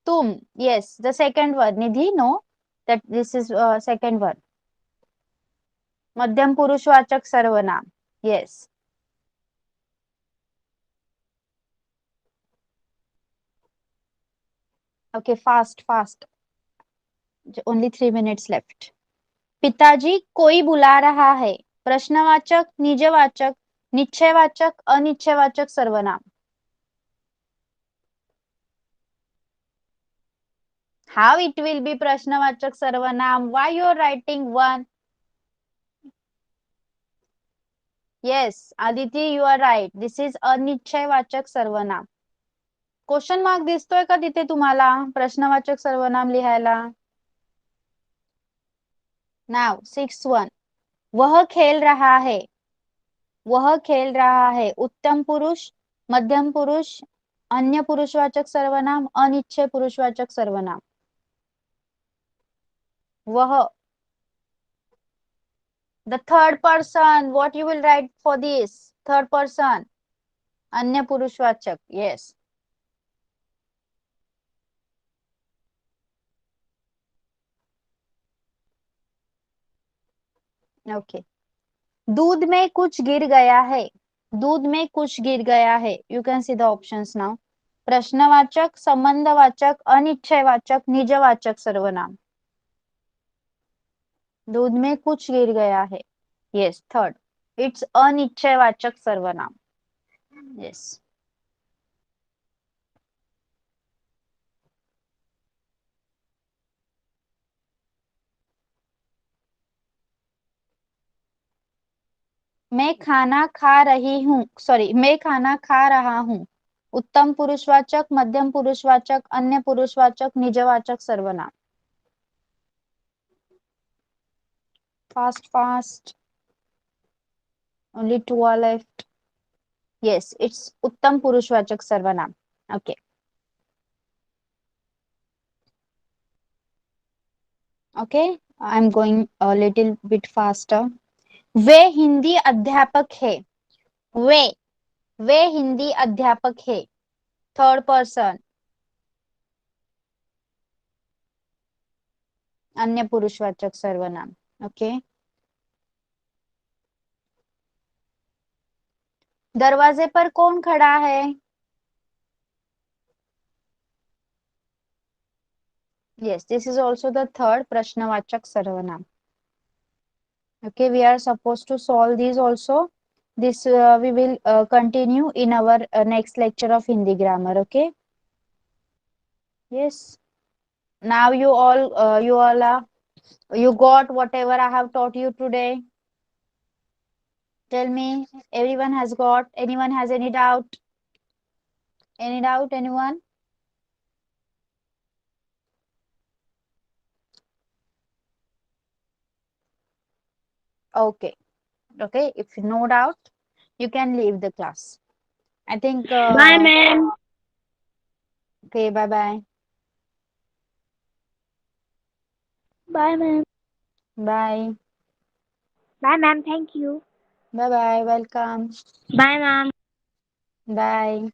तुम. Yes, the second word. Nidhi, no, that this is second word. मध्यम पुरुषवाचक सर्वनाम. Yes. Okay, fast. Only 3 minutes left. पिताजी कोई बुला रहा है. प्रश्नवाचक, निजवाचक, निश्चयवाचक, अनिश्चयवाचक सर्वनाम. How it will be प्रश्नवाचक सर्वनाम? Why you are writing one? Yes, Aditi, you are right. This is अनिश्चयवाचक सर्वनाम. क्वेश्चन मार्क दिसतोय का तिथे तुम्हाला प्रश्नवाचक सर्वनाम लिहायला? नाउ 6-1. वह खेल रहा है. वह खेल रहा है. उत्तम पुरुष, मध्यम पुरुष, अन्य पुरुषवाचक सर्वनाम, अनिश्चय पुरुषवाचक सर्वनाम. वह. The third person. What you will write for this? Third person. अन्य पुरुषवाचक. Yes. Okay. दूध में कुछ गिर गया है. दूध में कुछ गिर गया है. You can see the options now. प्रश्नवाचक, संबंधवाचक, अनिश्चयवाचक, निजवाचक सर्वनाम. दूध में कुछ गिर गया है. Yes, third. It's अनिश्चयवाचक सर्वनाम. Yes. मैं खाना खा रही हूँ. सॉरी, मैं खाना खा रहा हूँ. उत्तम पुरुषवाचक, मध्यम पुरुषवाचक, अन्य पुरुषवाचक, निजवाचक सर्वनाम. Fast. Only 2 are left. Yes, it's उत्तम पुरुषवाचक सर्वनाम. Okay. Okay, I'm going a little bit faster. वे हिंदी अध्यापक है. वे. वे हिंदी अध्यापक है. Third person. अन्य पुरुषवाचक सर्वनाम. ओके. दरवाजे पर कौन खड़ा है? Yes, this is also the third प्रश्नवाचक सर्वनाम. Okay, we are supposed to solve these also. This we will continue in our next lecture of Hindi grammar. Okay. Yes. Now you got whatever I have taught you today. Tell me, everyone has got? Anyone has any doubt? Any doubt? Anyone? Okay. Okay. If no doubt, you can leave the class. I think. Bye, ma'am. Okay. Bye bye. Bye, ma'am. Bye. Bye, ma'am. Thank you. Bye bye. Welcome. Bye, ma'am. Bye.